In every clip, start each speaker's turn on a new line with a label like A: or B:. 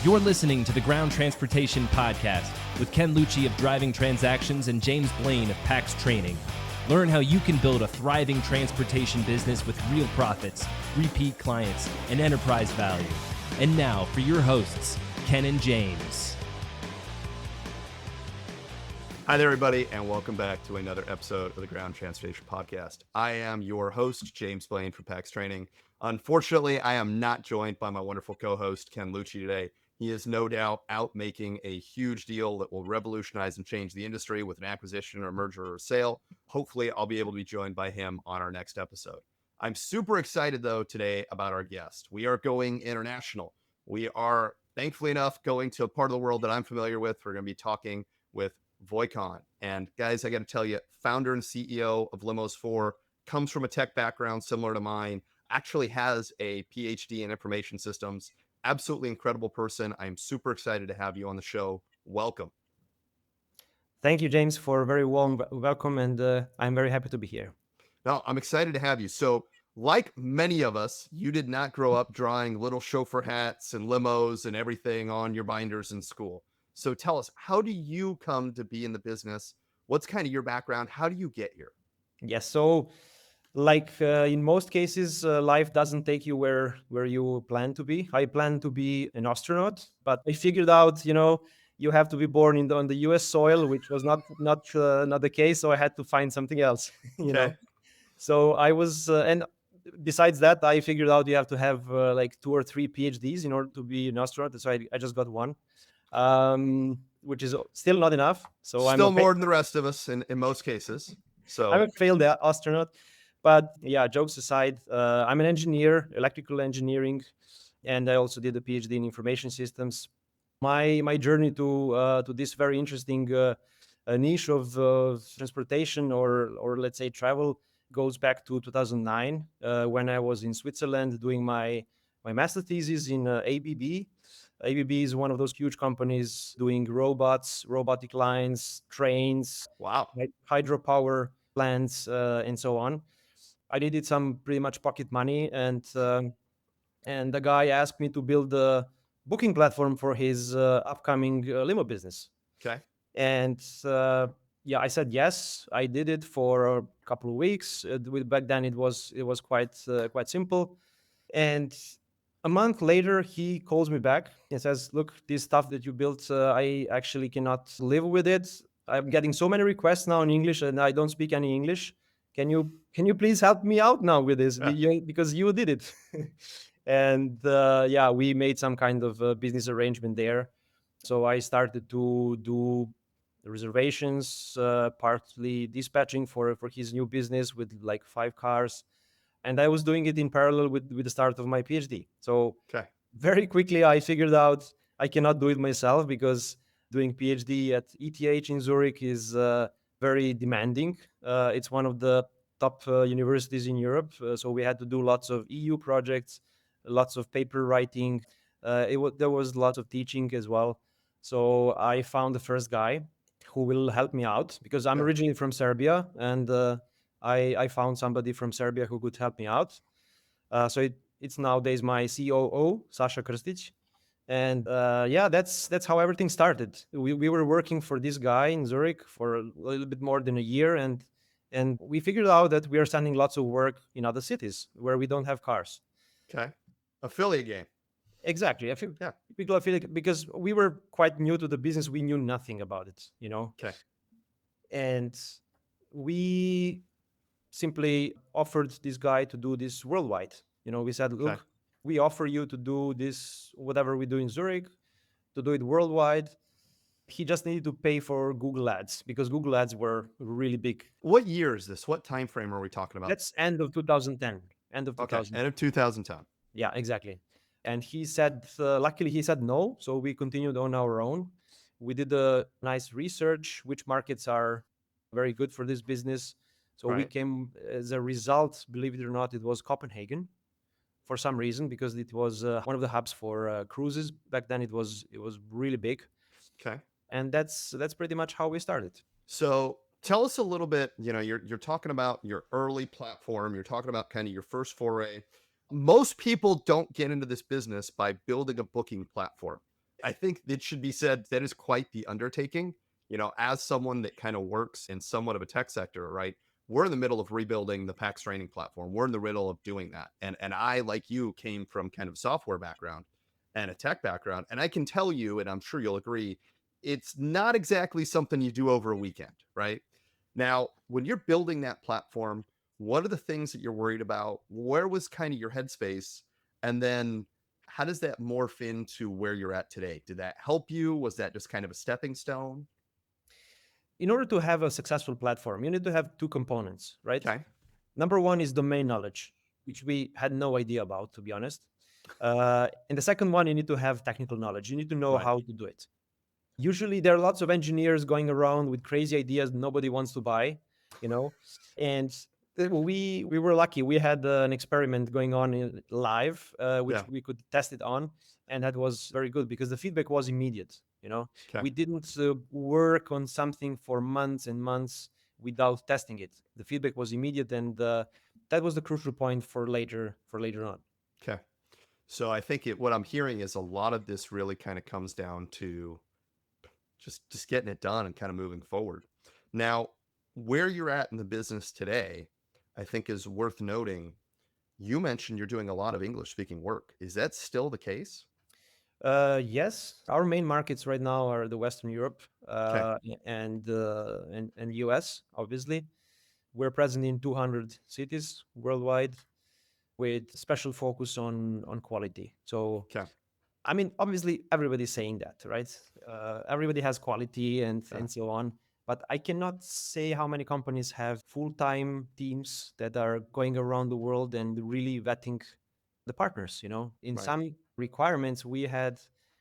A: You're listening to the Ground Transportation Podcast with Ken Lucci of Driving Transactions and James Blain of PAX Training. Learn how you can build a thriving transportation business with real profits, repeat clients, and enterprise value. And now for your hosts, Ken and James.
B: Hi there, everybody, and welcome back to another episode of the Ground Transportation Podcast. I am your host, James Blain from PAX Training. Unfortunately, I am not joined by my wonderful co-host, Ken Lucci, today. He is no doubt out making a huge deal that will revolutionize and change the industry with an acquisition or merger or sale. Hopefully, I'll be able to be joined by him on our next episode. I'm super excited, though, today about our guest. We are going international. We are, thankfully enough, going to a part of the world that I'm familiar with. We're going to be talking with Vojkan. And guys, I got to tell you, founder and CEO of Limos4, comes from a tech background similar to mine, actually has a PhD in information systems. Absolutely incredible person. I'm super excited to have you on the show. Welcome.
C: Thank you, James, for a very warm welcome, and I'm very happy to be here.
B: No, I'm excited to have you. So, like many of us, you did not grow up drawing little chauffeur hats and limos and everything on your binders in school. So tell us, how do you come to be in the business? What's kind of your background? How do you get here?
C: Yes, so in most cases, life doesn't take you where you plan to be. I planned to be an astronaut, but I figured out, you have to be born on the U.S. soil, which was not the case. So I had to find something else,
B: Okay.
C: So I was, and besides that, I figured out you have to have like 2 or 3 PhDs in order to be an astronaut. So I just got one. Which is still not enough. So
B: still more than the rest of us in most cases. So
C: I'm a failed astronaut. But yeah, jokes aside, I'm an engineer, electrical engineering, and I also did a PhD in information systems. My journey to this very interesting niche of transportation or let's say travel goes back to 2009 when I was in Switzerland doing my master thesis in ABB. ABB is one of those huge companies doing robots, robotic lines, trains,
B: wow,
C: hydropower plants, and so on. I needed some pretty much pocket money, and the guy asked me to build a booking platform for his upcoming limo business.
B: Okay.
C: And yeah, I said yes. I did it for a couple of weeks. Back then, it was quite simple, and a month later, he calls me back and says, "Look, this stuff that you built, I actually cannot live with it. I'm getting so many requests now in English, and I don't speak any English. Can you please help me out now with this because you did it?" And yeah, we made some kind of business arrangement there. So I started to do reservations, partly dispatching for his new business with like 5 cars. And I was doing it in parallel with the start of my PhD. So very quickly, I figured out I cannot do it myself because doing PhD at ETH in Zurich is very demanding. It's one of the top universities in Europe. So we had to do lots of EU projects, lots of paper writing. There was lots of teaching as well. So I found the first guy who will help me out because I'm originally from Serbia, and I found somebody from Serbia who could help me out. So it's nowadays my COO, Sasha Krstic. And yeah, that's how everything started. We were working for this guy in Zurich for a little bit more than a year, and we figured out that we are sending lots of work in other cities where we don't have cars.
B: Okay. Affiliate game.
C: Exactly. I feel people affiliate because we were quite new to the business. We knew nothing about it,
B: Okay.
C: And we simply offered this guy to do this worldwide. We said, look, we offer you to do this, whatever we do in Zurich, to do it worldwide. He just needed to pay for Google Ads because Google Ads were really big.
B: What year is this? What time frame are we talking about?
C: That's end of 2010. End of 2010.
B: Okay, end of 2010.
C: Yeah, exactly. And he said, luckily he said no. So we continued on our own. We did a nice research, which markets are very good for this business. So we came as a result, believe it or not, it was Copenhagen for some reason, because it was one of the hubs for cruises. Back then it was really big.
B: Okay.
C: And that's pretty much how we started.
B: So tell us a little bit, you're talking about your early platform. You're talking about kind of your first foray. Most people don't get into this business by building a booking platform. I think it should be said that is quite the undertaking. As someone that kind of works in somewhat of a tech sector, right? We're in the middle of rebuilding the PAX training platform. We're in the middle of doing that. And I, like you, came from kind of software background and a tech background. And I can tell you, and I'm sure you'll agree, it's not exactly something you do over a weekend, right? Now, when you're building that platform, what are the things that you're worried about? Where was kind of your headspace? And then how does that morph into where you're at today? Did that help you? Was that just kind of a stepping stone?
C: In order to have a successful platform, you need to have two components, right?
B: Okay.
C: Number one is domain knowledge, which we had no idea about, to be honest. And the second one, you need to have technical knowledge. You need to know
B: Right.
C: how to do it. Usually, there are lots of engineers going around with crazy ideas nobody wants to buy, you know. And we were lucky. We had an experiment going on live,
B: Yeah.
C: which we could test it on, and that was very good because the feedback was immediate.
B: Okay.
C: We didn't work on something for months and months without testing it. The feedback was immediate, and that was the crucial point for later on.
B: Okay. So I think what I'm hearing is a lot of this really kind of comes down to just getting it done and kind of moving forward. Now, where you're at in the business today, I think is worth noting. You mentioned you're doing a lot of English speaking work. Is that still the case?
C: Yes, our main markets right now are the Western Europe
B: Okay.
C: and US. Obviously, we're present in 200 cities worldwide with special focus on quality. So,
B: Okay.
C: I mean, obviously, everybody's saying that, right? Everybody has quality
B: Yeah.
C: and so on. But I cannot say how many companies have full-time teams that are going around the world and really vetting the partners. In
B: Right.
C: some requirements, we had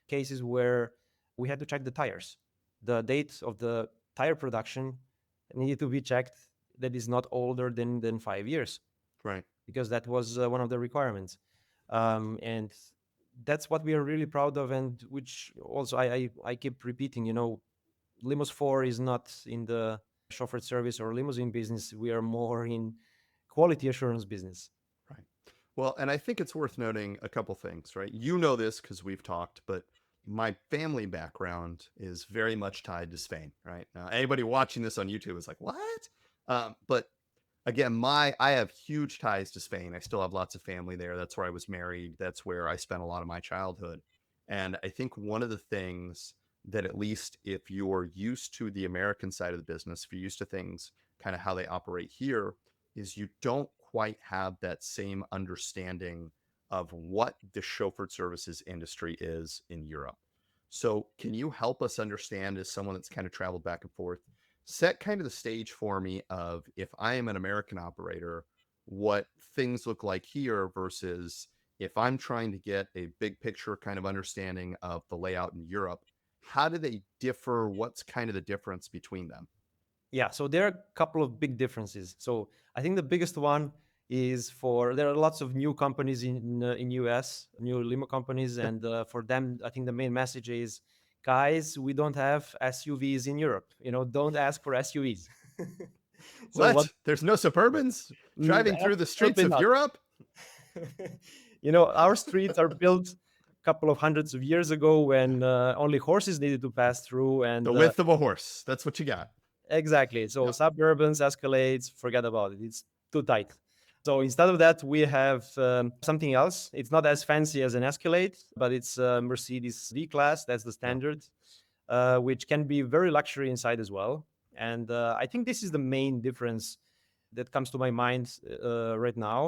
C: cases where we had to check the tires. The date of the tire production needed to be checked that is not older than 5 years
B: Right.
C: because that was one of the requirements. And that's what we are really proud of, and which also I keep repeating. Limos4 is not in the chauffeur service or limousine business. We are more in quality assurance business.
B: Right. Well, and I think it's worth noting a couple things, right? You know this because we've talked, but my family background is very much tied to Spain, right? Now, anybody watching this on YouTube is like, what? But again, I have huge ties to Spain. I still have lots of family there. That's where I was married. That's where I spent a lot of my childhood. And I think one of the things that, at least if you're used to the American side of the business, if you're used to things kind of how they operate here, is you don't quite have that same understanding of what the chauffeured services industry is in Europe. So, can you help us understand, as someone that's kind of traveled back and forth, set kind of the stage for me of, if I am an American operator, what things look like here versus if I'm trying to get a big picture kind of understanding of the layout in Europe, how do they differ? What's kind of the difference between them?
C: Yeah, so there are a couple of big differences. So I think the biggest one is there are lots of new companies in US, new limo companies,
B: Yeah.
C: and for them, I think the main message is, guys, we don't have SUVs in Europe. Don't ask for SUVs. So what?
B: What? There's no Suburbans driving through the streets
C: Absolutely
B: of
C: not.
B: Europe?
C: Our streets are built a couple of hundreds of years ago when only horses needed to pass through, and
B: The width of a horse. That's what you got.
C: exactly. So
B: Yep.
C: Suburbans, Escalades, forget about it. It's too tight. So instead of that, we have something else. It's not as fancy as an Escalade, but it's Mercedes V-Class. That's the
B: Yeah.
C: standard, which can be very luxury inside as well. And I think this is the main difference that comes to my mind right now.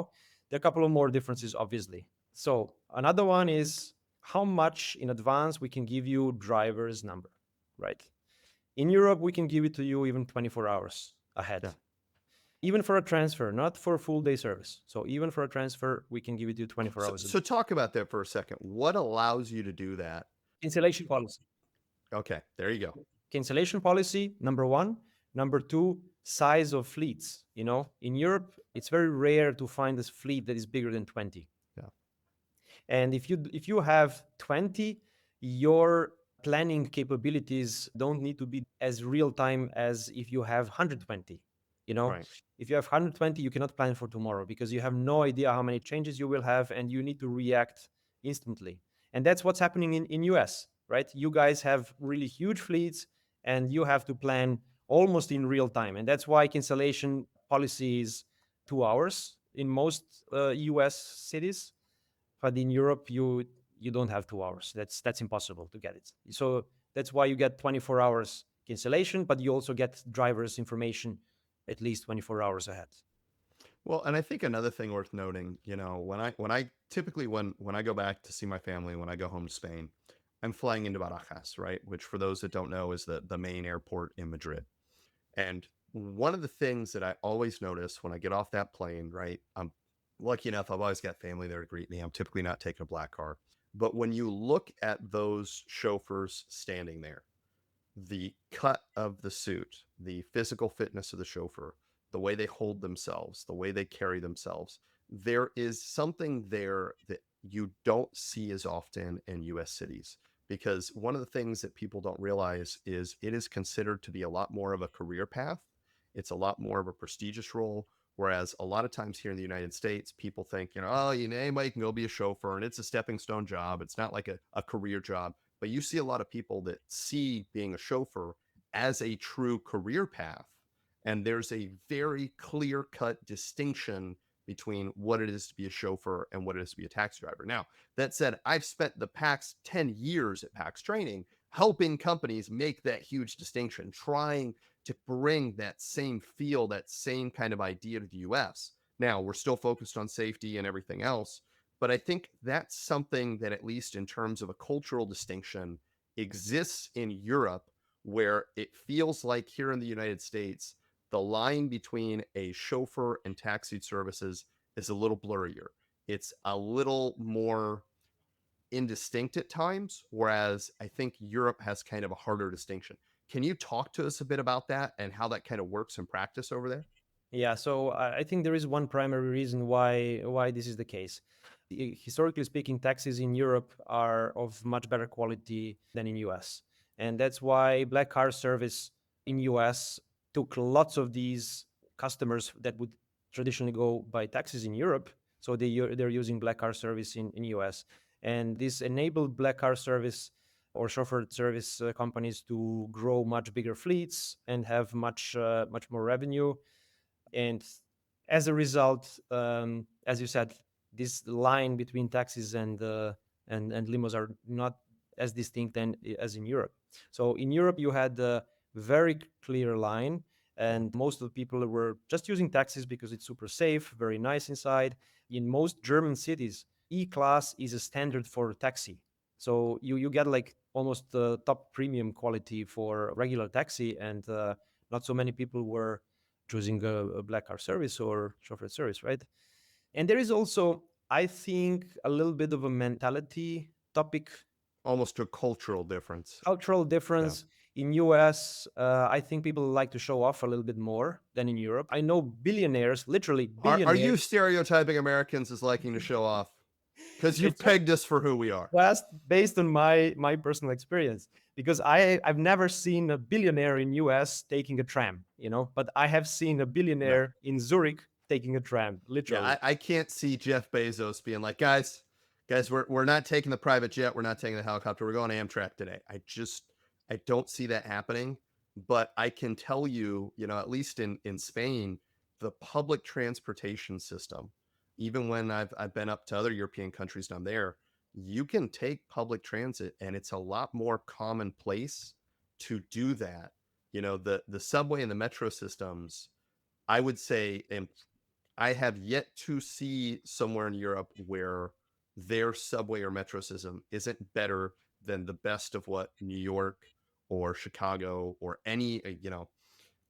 C: There are a couple of more differences, obviously. So another one is how much in advance we can give you driver's number, right? In Europe, we can give it to you even 24 hours ahead.
B: Yeah.
C: Even for a transfer, not for a full day service. So even for a transfer, we can give it to you 24
B: So,
C: hours.
B: so talk about that for a second. What allows you to do that?
C: Cancellation policy.
B: Okay, there you go.
C: Cancellation policy, number one. Number two, size of fleets. In Europe, it's very rare to find a fleet that is bigger than 20.
B: Yeah.
C: And if you have 20, your planning capabilities don't need to be as real time as if you have 120.
B: Right.
C: If you have 120, you cannot plan for tomorrow because you have no idea how many changes you will have, and you need to react instantly. And that's what's happening in US. right? You guys have really huge fleets and you have to plan almost in real time. And that's why cancellation policy is 2 hours in most US cities. But in Europe, you don't have 2 hours. That's impossible to get it. So that's why you get 24 hours cancellation, but you also get drivers information at least 24 hours ahead.
B: Well, and I think another thing worth noting, when I typically when I go back to see my family, when I go home to Spain, I'm flying into Barajas, right? Which for those that don't know is the main airport in Madrid. And one of the things that I always notice when I get off that plane, right? I'm lucky enough, I've always got family there to greet me. I'm typically not taking a black car. But when you look at those chauffeurs standing there, the cut of the suit, the physical fitness of the chauffeur, the way they hold themselves, the way they carry themselves, there is something there that you don't see as often in US cities. Because one of the things that people don't realize is it is considered to be a lot more of a career path. It's a lot more of a prestigious role. Whereas a lot of times here in the United States, people think, oh, anybody can go be a chauffeur and it's a stepping stone job. It's not like a career job. But you see a lot of people that see being a chauffeur as a true career path. And there's a very clear cut distinction between what it is to be a chauffeur and what it is to be a taxi driver. Now, that said, I've spent the past 10 years at PAX training helping companies make that huge distinction, trying to bring that same feel, that same kind of idea to the US. Now, we're still focused on safety and everything else, but I think that's something that, at least in terms of a cultural distinction, exists in Europe, where it feels like here in the United States, the line between a chauffeur and taxi services is a little blurrier. It's a little more indistinct at times, whereas I think Europe has kind of a harder distinction. Can you talk to us a bit about that and how that kind of works in practice over there?
C: Yeah, so I think there is one primary reason why this is the case. Historically speaking, taxis in Europe are of much better quality than in US. And that's why black car service in US took lots of these customers that would traditionally go by taxis in Europe. So they're using black car service in US. And this enabled black car service or chauffeured service companies to grow much bigger fleets and have much more revenue. And as a result, as you said, this line between taxis and limos are not as distinct as in Europe. So in Europe, you had a very clear line, and most of the people were just using taxis because it's super safe, very nice inside. In most German cities, E-Class is a standard for taxi. So you get like almost the top premium quality for regular taxi, and not so many people were choosing a black car service or chauffeur service, right? And there is also, I think, a little bit of a mentality topic,
B: Almost a cultural difference.
C: cultural
B: Yeah.
C: difference. In US, I think people like to show off a little bit more than in Europe. I know billionaires, literally
B: Are you
C: billionaires.
B: stereotyping Americans as liking to show off? Because you've
C: It's just
B: pegged us for who we are.
C: based on my personal experience, because I've never seen a billionaire in US taking a tram, but I have seen a
B: No.
C: billionaire in Zurich taking a tram,
B: Yeah,
C: literally.
B: I can't see Jeff Bezos being like, guys, we're not taking the private jet, we're not taking the helicopter, we're going Amtrak today. I don't see that happening. But I can tell you, at least in Spain, the public transportation system, even when I've been up to other European countries down there, you can take public transit and it's a lot more commonplace to do that. The subway and the metro systems, I would say, and I have yet to see somewhere in Europe where their subway or metro system isn't better than the best of what New York or Chicago or any,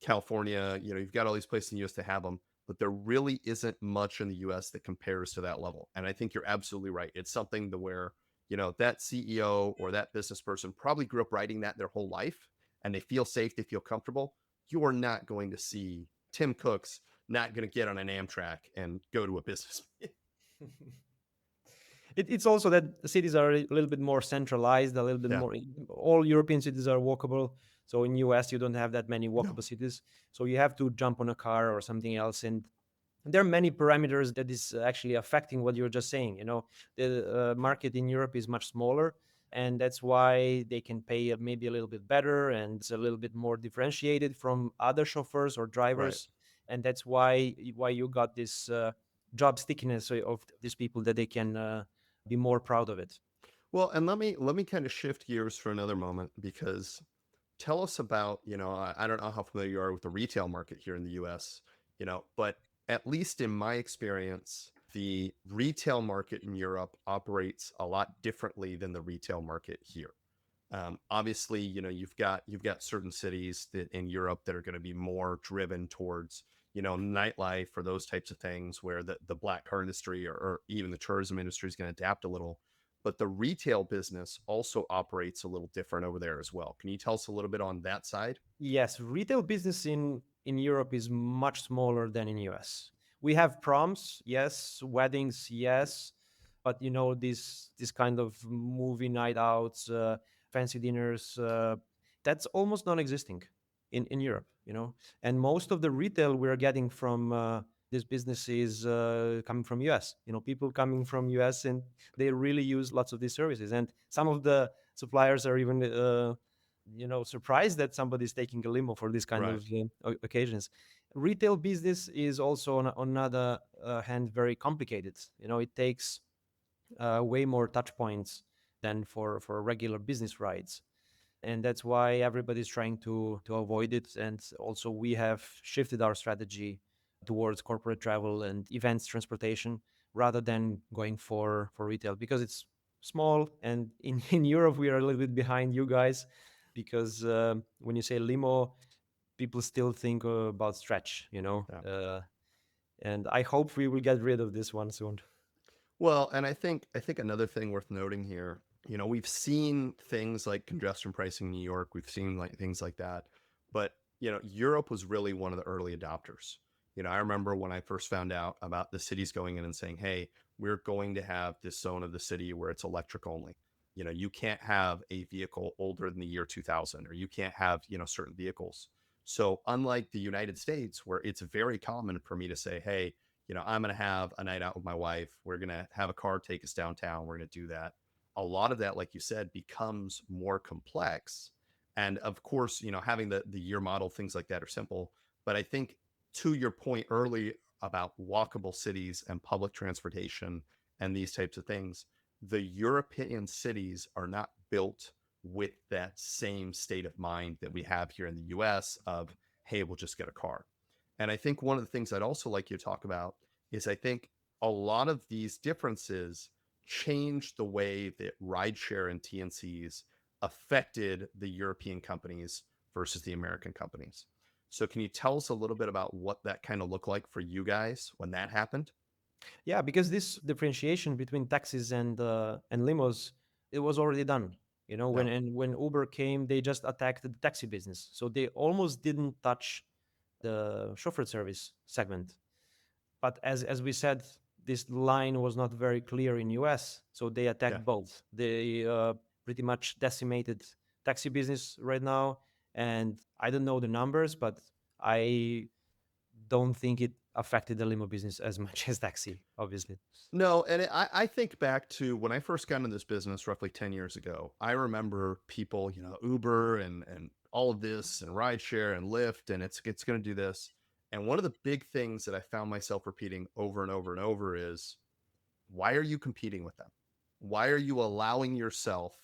B: California, you've got all these places in the US to have them, but there really isn't much in the US that compares to that level. And I think you're absolutely right. It's something to where, that CEO or that business person probably grew up riding that their whole life and they feel safe, they feel comfortable. You are not going to see Tim Cook's not going to get on an Amtrak and go to a business.
C: It's also that the cities are a little bit more centralized, a little bit
B: Yeah.
C: more. All European cities are walkable. So in US, you don't have that many
B: No.
C: walkable cities. So you have to jump on a car or something else. And there are many parameters that is actually affecting what you're just saying. The market in Europe is much smaller. And that's why they can pay maybe a little bit better and it's a little bit more differentiated from other chauffeurs or
B: Right.
C: drivers. And that's why you got this job stickiness of these people that they can be more proud of it.
B: Well, and let me kind of shift gears for another moment because tell us about, I don't know how familiar you are with the retail market here in the US, but at least in my experience, the retail market in Europe operates a lot differently than the retail market here. Obviously, you've got certain cities that in Europe that are going to be more driven towards, nightlife or those types of things, where the black car industry or even the tourism industry is going to adapt a little. But the retail business also operates a little different over there as well. Can you tell us a little bit on that side?
C: Yes, retail business in Europe is much smaller than in US. We have proms, yes, weddings, yes, but this kind of movie night outs, fancy dinners, that's almost non-existing in Europe. And most of the retail we're getting from this business is coming from US. People coming from US and they really use lots of these services, and some of the suppliers are even surprised that somebody's taking a limo for this kind
B: Right.
C: of occasions. Retail business is also on another hand very complicated. It takes way more touch points than for regular business rides, and that's why everybody's trying to avoid it. And also we have shifted our strategy towards corporate travel and events transportation rather than going for retail, because it's small, and in Europe we are a little bit behind you guys, because when you say limo, people still think about stretch,
B: Yeah.
C: and I hope we will get rid of this one soon.
B: Well, and I think another thing worth noting here, we've seen things like congestion pricing in New York, we've seen like things like that, but Europe was really one of the early adopters. I remember when I first found out about the cities going in and saying, "Hey, we're going to have this zone of the city where it's electric only." You can't have a vehicle older than the year 2000, or you can't have, certain vehicles. So, unlike the United States, where it's very common for me to say, "Hey, I'm going to have a night out with my wife. We're going to have a car take us downtown. We're going to do that." A lot of that, like you said, becomes more complex. And of course, having the year model, things like that are simple. But I think to your point early about walkable cities and public transportation and these types of things, the European cities are not built with that same state of mind that we have here in the US of, hey, we'll just get a car. And I think one of the things I'd also like you to talk about is I think a lot of these differences changed the way that rideshare and TNCs affected the European companies versus the American companies. So, can you tell us a little bit about what that kind of looked like for you guys when that happened?
C: Yeah, because this differentiation between taxis and limos, it was already done.
B: Yeah.
C: When Uber came, they just attacked the taxi business, so they almost didn't touch the chauffeur service segment. But as we said, this line was not very clear in US, so they
B: Yeah.
C: attacked both. They pretty much decimated taxi business right now, and I don't know the numbers, but I don't think it affected the limo business as much as taxi, obviously.
B: No, and I think back to when I first got into this business roughly 10 years ago. I remember people, Uber and all of this and rideshare and Lyft, and it's going to do this. And one of the big things that I found myself repeating over and over and over is, why are you competing with them? Why are you allowing yourself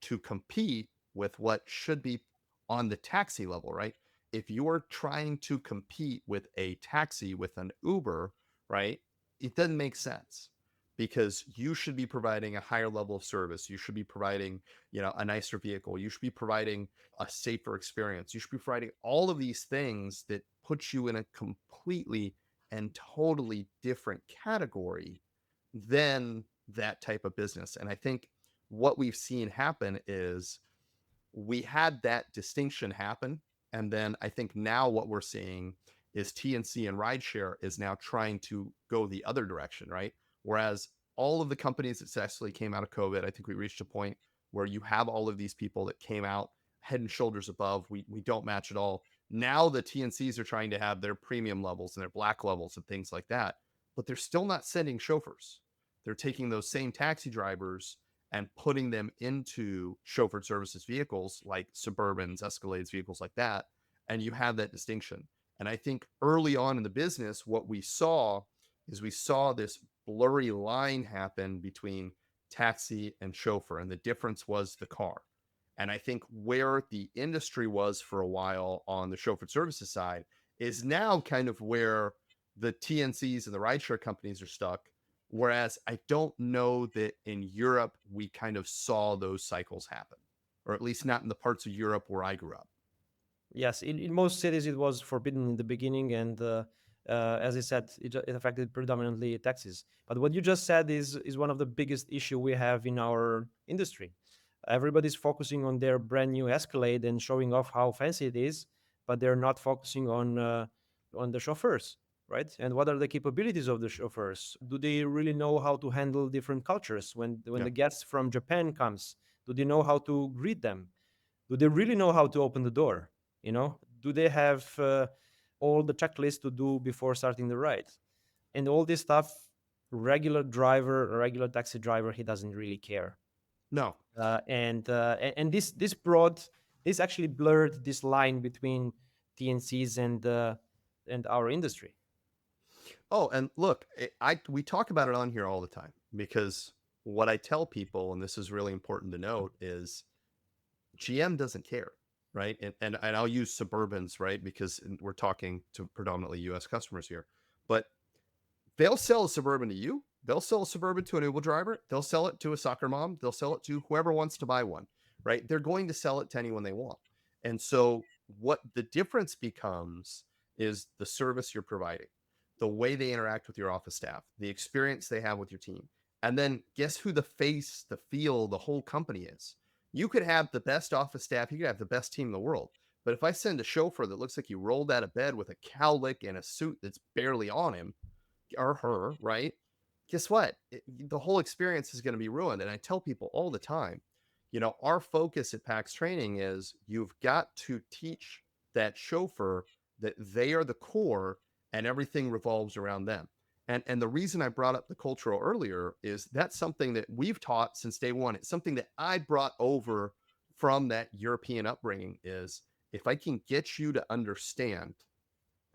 B: to compete with what should be on the taxi level, right? If you are trying to compete with a taxi with an Uber, right, it doesn't make sense because you should be providing a higher level of service. You should be providing, a nicer vehicle. You should be providing a safer experience. You should be providing all of these things that put you in a completely and totally different category than that type of business. And I think what we've seen happen is we had that distinction happen. And then I think now what we're seeing is TNC and rideshare is now trying to go the other direction, right? Whereas all of the companies that successfully came out of COVID, I think we reached a point where you have all of these people that came out head and shoulders above. We don't match at all. Now the TNCs are trying to have their premium levels and their black levels and things like that, but they're still not sending chauffeurs. They're taking those same taxi drivers and putting them into chauffeured services vehicles like Suburbans, Escalades, vehicles like that. And you have that distinction. And I think early on in the business, what we saw is we saw this blurry line happen between taxi and chauffeur, and the difference was the car. And I think where the industry was for a while on the chauffeured services side is now kind of where the TNCs and the rideshare companies are stuck. Whereas I don't know that in Europe, we kind of saw those cycles happen, or at least not in the parts of Europe where I grew up.
C: Yes, in most cities it was forbidden in the beginning, and as I said, it affected predominantly taxis. But what you just said is one of the biggest issue we have in our industry. Everybody's focusing on their brand new Escalade and showing off how fancy it is, but they're not focusing on the chauffeurs, right? And what are the capabilities of the chauffeurs? Do they really know how to handle different cultures? When
B: Yeah.
C: the guests from Japan comes, do they know how to greet them? Do they really know how to open the door? Do they have all the checklists to do before starting the ride? And all this stuff, regular taxi driver, he doesn't really care.
B: No.
C: And this actually blurred this line between TNCs and our industry.
B: Oh, and look, we talk about it on here all the time because what I tell people, and this is really important to note, is GM doesn't care, right? And I'll use Suburbans, right? Because we're talking to predominantly US customers here, but they'll sell a Suburban to you. They'll sell a Suburban to an Uber driver. They'll sell it to a soccer mom. They'll sell it to whoever wants to buy one, right? They're going to sell it to anyone they want. And so what the difference becomes is the service you're providing, the way they interact with your office staff, the experience they have with your team. And then guess who the face, the feel, the whole company is? You could have the best office staff, you could have the best team in the world. But if I send a chauffeur that looks like he rolled out of bed with a cowlick and a suit that's barely on him, or her, right? Guess what? The whole experience is going to be ruined. And I tell people all the time, our focus at PAX Training is you've got to teach that chauffeur that they are the core and everything revolves around them. And the reason I brought up the cultural earlier is that's something that we've taught since day one. It's something that I brought over from that European upbringing is if I can get you to understand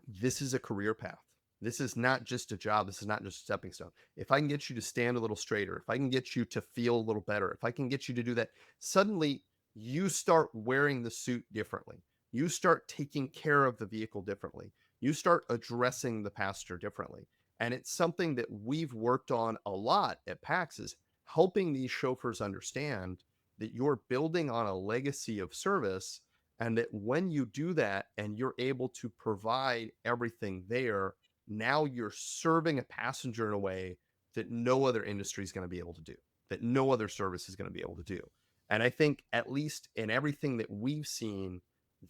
B: this is a career path. This is not just a job. This is not just a stepping stone. If I can get you to stand a little straighter, if I can get you to feel a little better, if I can get you to do that, suddenly you start wearing the suit differently. You start taking care of the vehicle differently. You start addressing the passenger differently. And it's something that we've worked on a lot at PAX is helping these chauffeurs understand that you're building on a legacy of service and that when you do that and you're able to provide everything there, now you're serving a passenger in a way that no other industry is going to be able to do, that no other service is going to be able to do. And I think at least in everything that we've seen,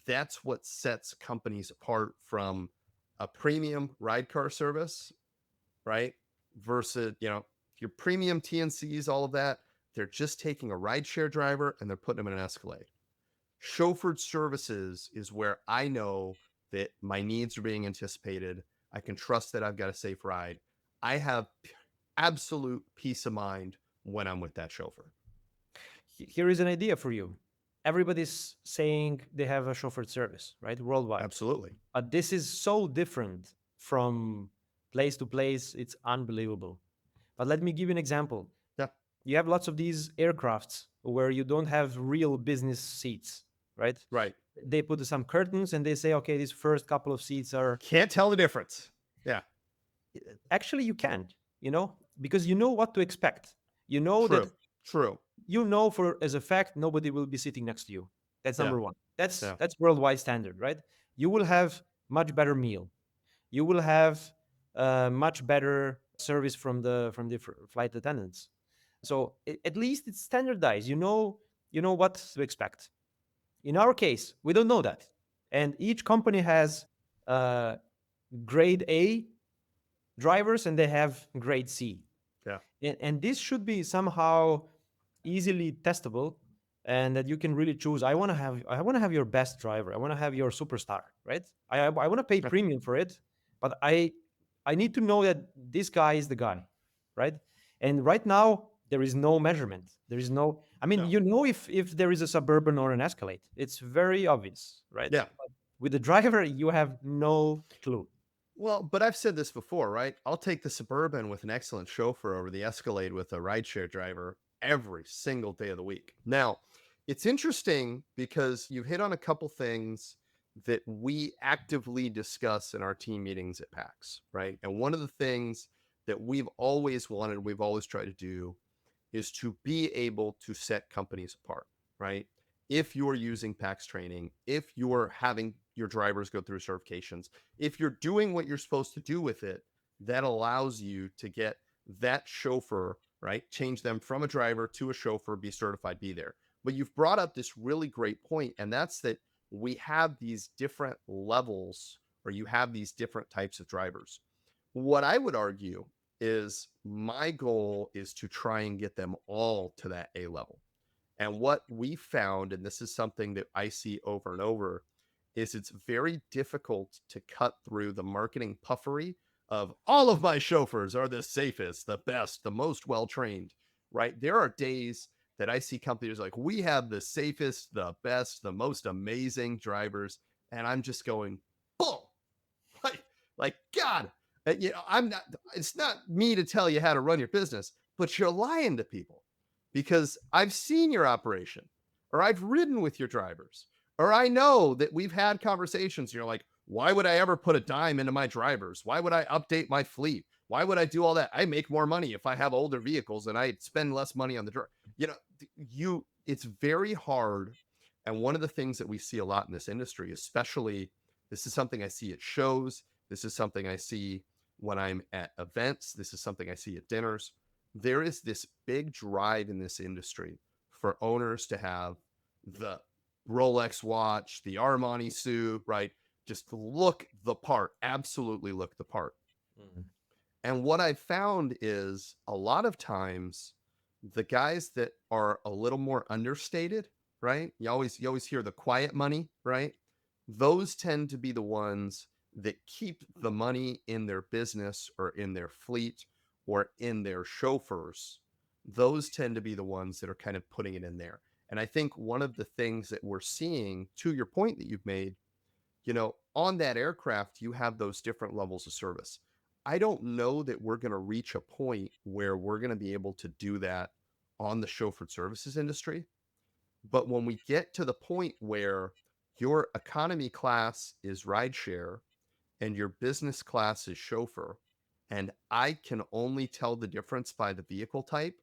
B: that's what sets companies apart from a premium ride car service, right? Versus, your premium TNCs, all of that, they're just taking a rideshare driver and they're putting them in an Escalade. Chauffeured services is where I know that my needs are being anticipated. I can trust that I've got a safe ride. I have absolute peace of mind when I'm with that chauffeur.
C: Here is an idea for you. Everybody's saying they have a chauffeured service, right? Worldwide.
B: Absolutely.
C: But this is so different from place to place. It's unbelievable. But let me give you an example.
B: Yeah.
C: You have lots of these aircrafts where you don't have real business seats, right?
B: Right.
C: They put some curtains and they say, okay, these first couple of seats are.
B: Can't tell the difference. Yeah.
C: Actually, you can, because you know what to expect. You know
B: True.
C: that.
B: True.
C: For as a fact, nobody will be sitting next to you. That's number one. That's
B: Yeah.
C: that's worldwide standard, right? You will have much better meal. You will have much better service from the flight attendants. So at least it's standardized. You know what to expect. In our case, we don't know that, and each company has grade A drivers and they have grade C.
B: Yeah.
C: And this should be somehow easily testable, and that you can really choose. I want to have your best driver. I want to have your superstar, right? I want to pay premium for it, but I need to know that this guy is the guy, right? And right now There is no measurement. There is no, I mean,
B: No.
C: you know, if there is a Suburban or an Escalade, it's very obvious, right?
B: Yeah.
C: But with the driver, you have no clue.
B: Well, but I've said this before, right? I'll take the Suburban with an excellent chauffeur over the Escalade with a rideshare driver every single day of the week. Now, it's interesting because you've hit on a couple things that we actively discuss in our team meetings at PAX, right? And one of the things that we've always wanted, we've always tried to do is to be able to set companies apart, right? If you're using PAX training, if you're having your drivers go through certifications, if you're doing what you're supposed to do with it, that allows you to get that chauffeur, right? Change them from a driver to a chauffeur, be certified, be there. But you've brought up this really great point, and that's that we have these different levels, or you have these different types of drivers. What I would argue is my goal is to try and get them all to that A level. And what we found, and this is something that I see over and over, is it's very difficult to cut through the marketing puffery of all of my chauffeurs are the safest, the best, the most well trained, right? There are days that I see companies like, we have the safest, the best, the most amazing drivers. And I'm just going, bull, like God, you know, I'm not, it's not me to tell you how to run your business, but you're lying to people because I've seen your operation or I've ridden with your drivers or I know that we've had conversations. You're like, why would I ever put a dime into my drivers? Why would I update my fleet? Why would I do all that? I make more money if I have older vehicles and I spend less money on the driver. You know, it's very hard. And one of the things that we see a lot in this industry, especially this is something I see at shows. This is something I see when I'm at events. This is something I see at dinners. There is this big drive in this industry for owners to have the Rolex watch, the Armani suit, right? Just look the part, absolutely look the part.
C: Mhm.
B: And what I've found is a lot of times the guys that are a little more understated, right? You always hear the quiet money, right? Those tend to be the ones that keep the money in their business or in their fleet or in their chauffeurs. Those tend to be the ones that are kind of putting it in there. And I think one of the things that we're seeing, to your point that you've made, you know, on that aircraft, you have those different levels of service. I don't know that we're going to reach a point where we're going to be able to do that on the chauffeured services industry. But when we get to the point where your economy class is rideshare and your business class is chauffeur, and I can only tell the difference by the vehicle type,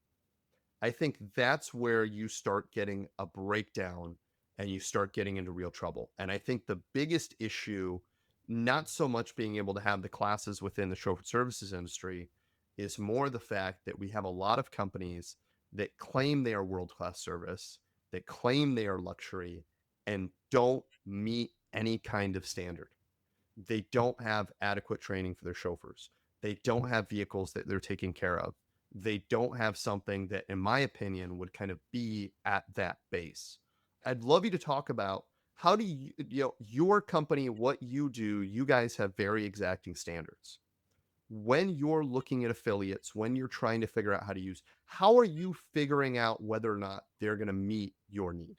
B: I think that's where you start getting a breakdown and you start getting into real trouble. And I think the biggest issue, not so much being able to have the classes within the chauffeur services industry, is more the fact that we have a lot of companies that claim they are world class service, that claim they are luxury, and don't meet any kind of standard. They don't have adequate training for their chauffeurs. They don't have vehicles that they're taking care of. They don't have something that, in my opinion, would kind of be at that base. I'd love you to talk about how do your company, what you do, you guys have very exacting standards. When you're looking at affiliates, when you're trying to figure out how to use, how are you figuring out whether or not they're going to meet your need?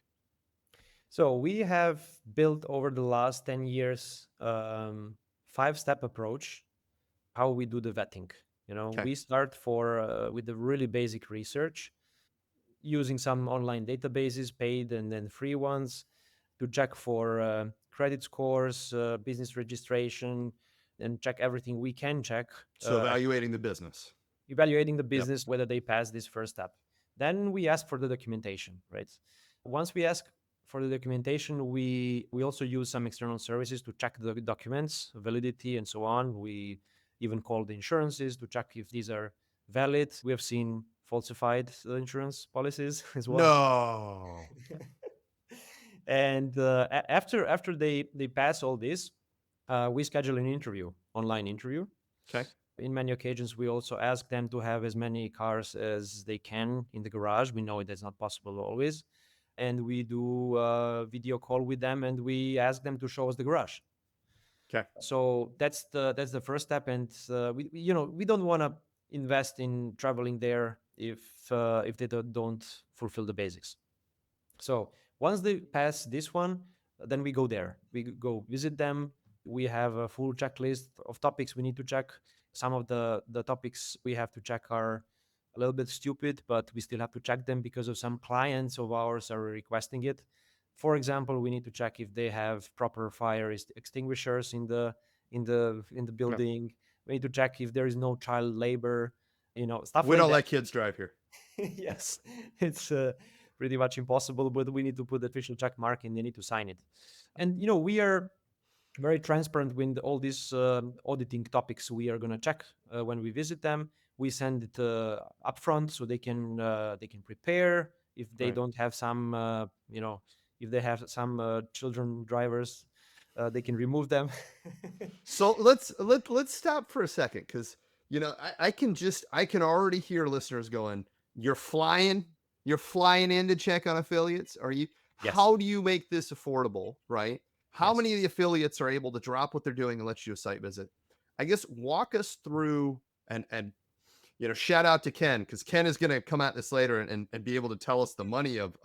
C: So we have built over the last 10 years 5-step approach how we do the vetting. You know,
B: Okay.
C: we start with the really basic research using some online databases, paid and then free ones, to check for credit scores, business registration, and check everything we can check.
B: So evaluating the business.
C: Evaluating the
B: Yep.
C: business whether they pass this first step. Then we ask for the documentation, right? Once we ask for the documentation, we also use some external services to check the documents, validity, and so on. We even call the insurances to check if these are valid. We have seen falsified insurance policies as well.
B: No.
C: And after they pass all this, we schedule an interview, online interview.
B: Okay.
C: In many occasions, we also ask them to have as many cars as they can in the garage. We know that's not possible always. And we do a video call with them and we ask them to show us the garage.
B: Okay.
C: So that's the first step. And we don't want to invest in traveling there if they don't fulfill the basics. So once they pass this one, then we go there. We go visit them. We have a full checklist of topics we need to check. Some of the topics we have to check are a little bit stupid, but we still have to check them because of some clients of ours are requesting it. For example, we need to check if they have proper fire extinguishers in the
B: Yeah.
C: building. We need to check if there is no child labor, stuff
B: We
C: like
B: don't
C: that.
B: let kids drive here.
C: Yes, it's pretty much impossible, but we need to put the official check mark and they need to sign it. And we are very transparent with all these auditing topics we are going to check when we visit them. We send it upfront so they can prepare. If they
B: Right.
C: don't have some, if they have some children drivers, they can remove them.
B: So let's stop for a second, because I can already hear listeners going, you're flying in to check on affiliates. Are you?
C: Yes,
B: How do you make this affordable, right? How
C: yes,
B: many of the affiliates are able to drop what they're doing and let you do a site visit? I guess walk us through, and shout out to Ken, because Ken is going to come at this later and be able to tell us the money of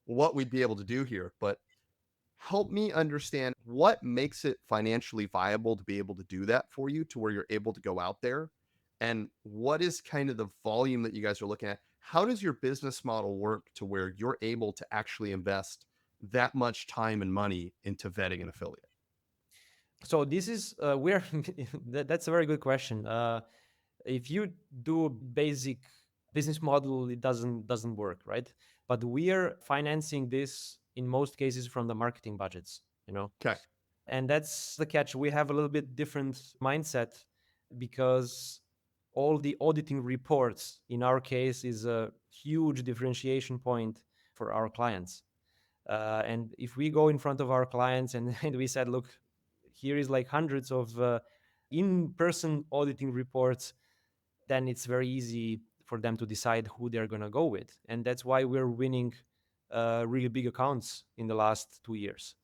B: what we'd be able to do here. But help me understand what makes it financially viable to be able to do that for you, to where you're able to go out there, and what is kind of the volume that you guys are looking at. How does your business model work to where you're able to actually invest that much time and money into vetting an affiliate?
C: so this is we're that's a very good question. If you do a basic business model, it doesn't work, right? But we are financing this in most cases from the marketing budgets.
B: Okay.
C: And that's the catch. We have a little bit different mindset because all the auditing reports in our case is a huge differentiation point for our clients. And if we go in front of our clients and, and we said, look, here is like hundreds of in-person auditing reports, then it's very easy for them to decide who they're going to go with. And that's why we're winning really big accounts in the last 2 years.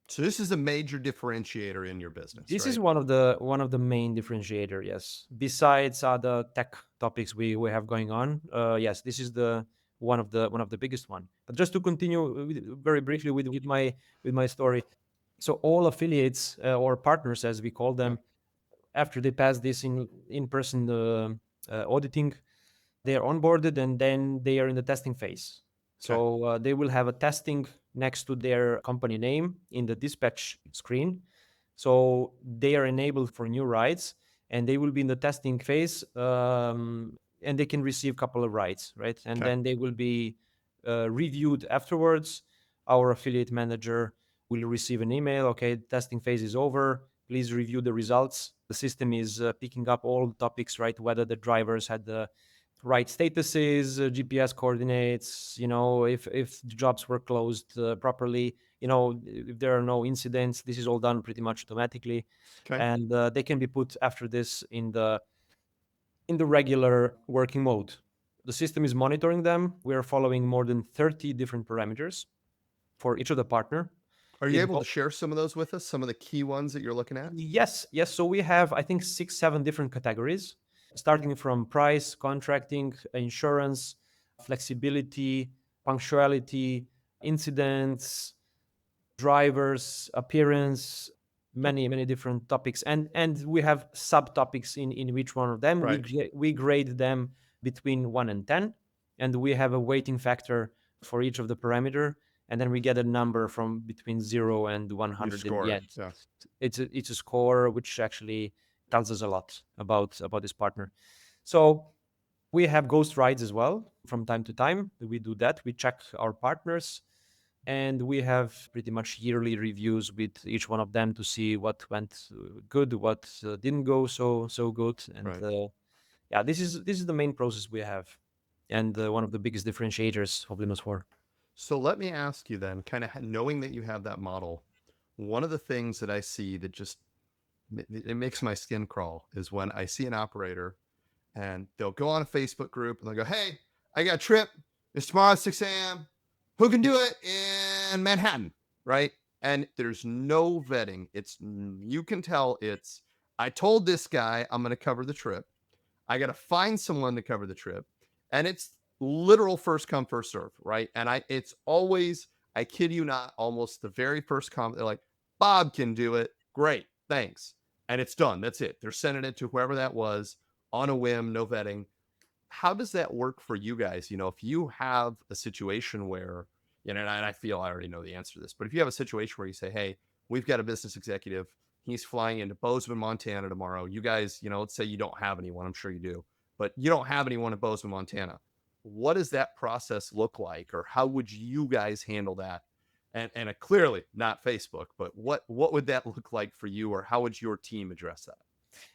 B: So this is a major differentiator in your business,
C: This is
B: right?
C: one of the main differentiator, yes. Besides other tech topics we have going on, yes, this is the one of the biggest one. But just to continue very briefly with my story, so all affiliates or partners, as we call
B: Yeah.
C: them, after they pass this in-person auditing, they are onboarded and then they are in the testing phase.
B: Okay.
C: So they will have a testing next to their company name in the dispatch screen. So they are enabled for new rides and they will be in the testing phase, and they can receive a couple of rides, right? And
B: Okay.
C: then they will be reviewed afterwards. Our affiliate manager will receive an email. Okay, testing phase is over. Please review the results. The system is picking up all the topics, right? Whether the drivers had the right statuses, GPS coordinates, if the jobs were closed properly, if there are no incidents. This is all done pretty much automatically,
B: Okay.
C: and they can be put after this in the regular working mode. The system is monitoring them. We are following more than 30 different parameters for each of the partner.
B: Are you
C: It
B: able to
C: go-
B: share some of those with us? Some of the key ones that you're looking at?
C: Yes, yes. So we have, I think, 6, 7 different categories, starting from price, contracting, insurance, flexibility, punctuality, incidents, drivers, appearance,
B: Okay.
C: many different topics, and we have subtopics in each one of them. We
B: Right.
C: we grade them between 1 and 10, and we have a weighting factor for each of the parameter, and then we get a number from between 0 and
B: You
C: 100 in the
B: score it.
C: end.
B: Yeah.
C: It's a score which actually tells us a lot about this partner. So we have ghost rides as well from time to time. We do that. We check our partners and we have pretty much yearly reviews with each one of them to see what went good, what didn't go so good. And
B: Right.
C: yeah, this is the main process we have, and one of the biggest differentiators of Limos4.
B: So let me ask you then, kind of knowing that you have that model, one of the things that I see that just it makes my skin crawl is when I see an operator and they'll go on a Facebook group and they'll go, "Hey, I got a trip. It's tomorrow at 6 a.m. Who can do it in Manhattan?" Right? And there's no vetting. You can tell it's, I told this guy I'm going to cover the trip. I got to find someone to cover the trip. And it's literal first come, first serve, right? And it's always, I kid you not, almost the very first comment, they're like, Bob can do it. Great. Thanks. And it's done. That's it. They're sending it to whoever that was on a whim, no vetting. How does that work for you guys? If you have a situation where, and I feel I already know the answer to this, but if you have a situation where you say, hey, we've got a business executive, he's flying into Bozeman, Montana tomorrow. You guys, let's say you don't have anyone. I'm sure you do, but you don't have anyone in Bozeman, Montana. What does that process look like, or how would you guys handle that? And clearly not Facebook, but what would that look like for you, or how would your team address that?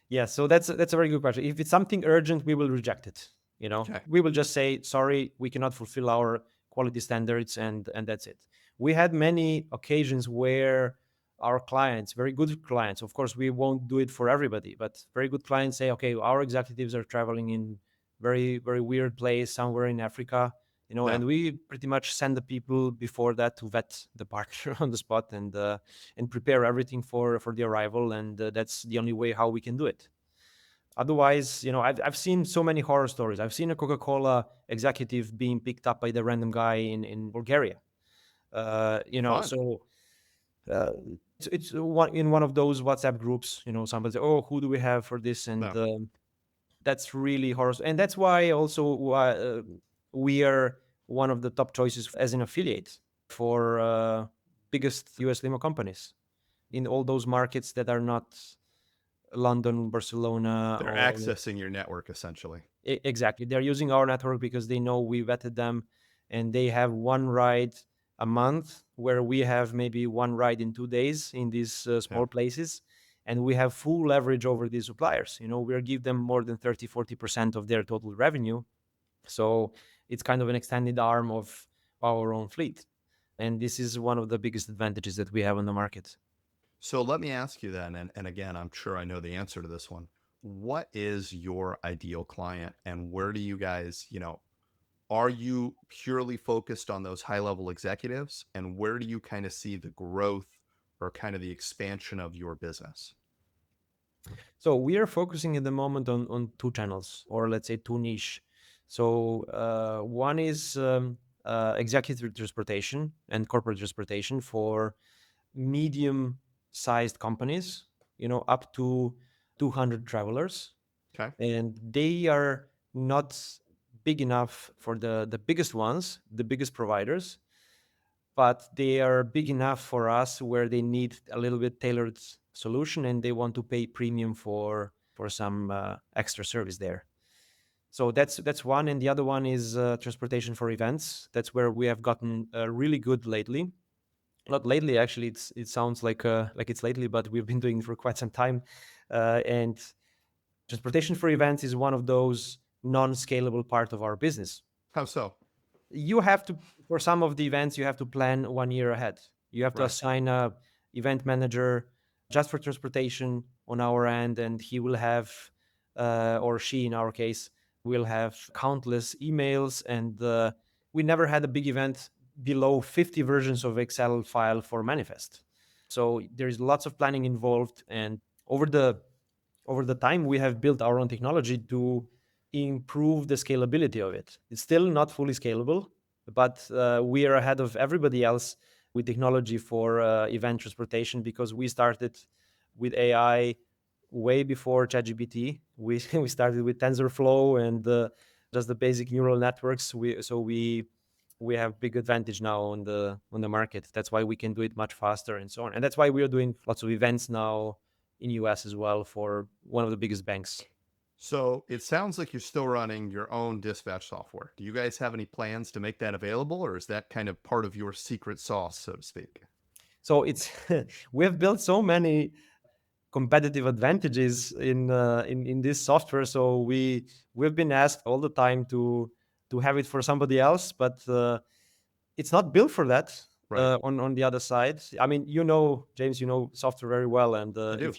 C: Yeah, so that's a very good question. If it's something urgent, we will reject it.
B: Okay.
C: We will just say, sorry, we cannot fulfill our quality standards, and that's it. We had many occasions where our clients, very good clients, of course, we won't do it for everybody, but very good clients say, okay, our executives are traveling in very, very weird place somewhere in Africa,
B: Yeah.
C: and we pretty much send the people before that to vet the partner on the spot, and prepare everything for the arrival, and that's the only way how we can do it. Otherwise, I've seen so many horror stories. I've seen a Coca-Cola executive being picked up by the random guy in Bulgaria.
B: Fun.
C: So uh, it's in one of those WhatsApp groups. Somebody say, "Oh, who do we have for this?" And
B: No.
C: that's really horror. And that's why also we are one of the top choices as an affiliate for biggest US limo companies in all those markets that are not London, Barcelona,
B: They're
C: or
B: accessing your network essentially.
C: exactly. They're using our network because they know we vetted them, and they have one ride a month where we have maybe one ride in 2 days in these
B: Yeah.
C: small places. And we have full leverage over these suppliers. We give them more than 30-40% of their total revenue. So it's kind of an extended arm of our own fleet. And this is one of the biggest advantages that we have on the market.
B: So let me ask you then, and again, I'm sure I know the answer to this one. What is your ideal client, and where do you guys, are you purely focused on those high level executives, and where do you kind of see the growth or kind of the expansion of your business?
C: So we are focusing at the moment on two channels, or let's say two niche. So one is executive transportation and corporate transportation for medium-sized companies, up to 200 travelers,
B: Okay.
C: and they are not big enough for the biggest ones, the biggest providers, but they are big enough for us where they need a little bit tailored solution, and they want to pay premium for some extra service there. So that's one, and the other one is transportation for events. That's where we have gotten really good lately. Not lately, actually. It sounds like it's lately, but we've been doing it for quite some time. And transportation for events is one of those non-scalable part of our business.
B: How so?
C: You have to, for some of the events, you have to plan 1 year ahead. You have to
B: Right.
C: assign a event manager just for transportation on our end, and he will have, or she in our case, will have countless emails. And we never had a big event below 50 versions of Excel file for manifest. So there's lots of planning involved, and over the time we have built our own technology to improve the scalability of it. It's still not fully scalable, but we are ahead of everybody else with technology for event transportation, because we started with AI way before ChatGPT. We started with TensorFlow and just the basic neural networks. We have big advantage now on the market. That's why we can do it much faster and so on. And that's why we are doing lots of events now in US as well for one of the biggest banks.
B: So it sounds like you're still running your own dispatch software. Do you guys have any plans to make that available, or is that kind of part of your secret sauce, so to speak?
C: So it's we have built so many competitive advantages in this software. So we've been asked all the time to have it for somebody else, but it's not built for that.
B: Right.
C: On the other side, I mean, James, software very well, and
B: I do.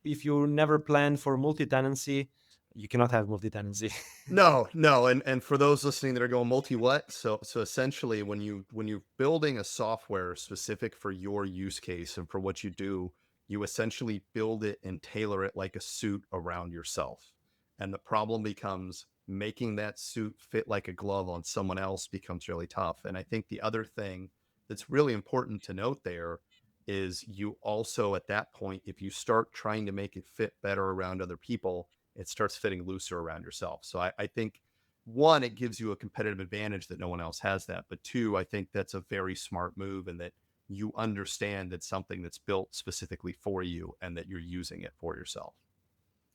C: if you never plan for multi-tenancy, you cannot have multi-tenancy.
B: No, no, and for those listening that are going multi what, so essentially when you're building a software specific for your use case and for what you do, you essentially build it and tailor it like a suit around yourself. And the problem becomes making that suit fit like a glove on someone else becomes really tough. And I think the other thing that's really important to note there is you also, at that point, if you start trying to make it fit better around other people, it starts fitting looser around yourself. So I think one, it gives you a competitive advantage that no one else has that. But two, I think that's a very smart move, and that you understand that something that's built specifically for you and that you're using it for yourself.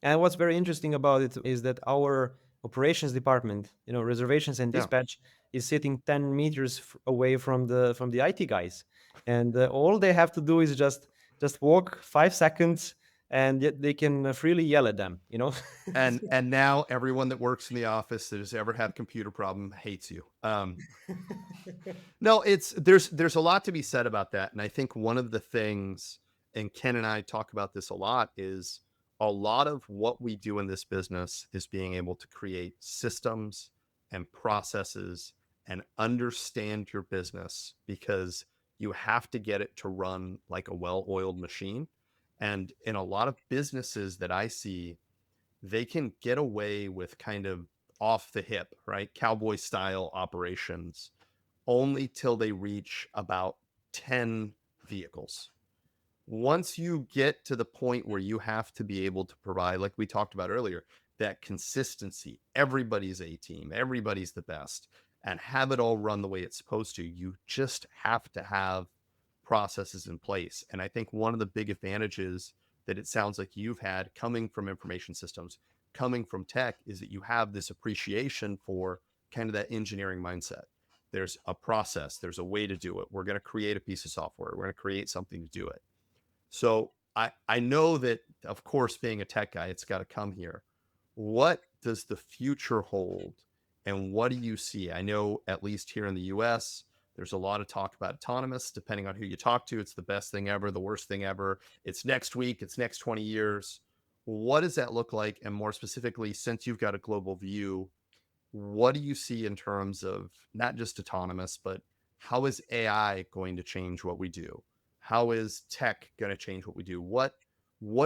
C: And what's very interesting about it is that our operations department, reservations and
B: Yeah.
C: dispatch, is sitting 10 meters away from the IT guys, and all they have to do is just walk 5 seconds, and yet they can freely yell at them.
B: And now everyone that works in the office that has ever had a computer problem hates you. No, it's there's a lot to be said about that. And I think one of the things, and Ken and I talk about this a lot, is a lot of what we do in this business is being able to create systems and processes and understand your business, because you have to get it to run like a well-oiled machine. And in a lot of businesses that I see, they can get away with kind of off the hip, right? Cowboy style operations only till they reach about 10 vehicles. Once you get to the point where you have to be able to provide, like we talked about earlier, that consistency, everybody's a team, everybody's the best, and have it all run the way it's supposed to, you just have to have processes in place. And I think one of the big advantages that it sounds like you've had coming from information systems, coming from tech, is that you have this appreciation for kind of that engineering mindset. There's a process, there's a way to do it. We're going to create a piece of software, we're going to create something to do it. So I know that, of course, being a tech guy, it's got to come here. What does the future hold, and what do you see? I know, at least here in the US, there's a lot of talk about autonomous. Depending on who you talk to, it's the best thing ever, the worst thing ever. It's next week, it's next 20 years. What does that look like? And more specifically, since you've got a global view, what do you see in terms of not just autonomous, but how is AI going to change what we do? How is tech going to change what we do? What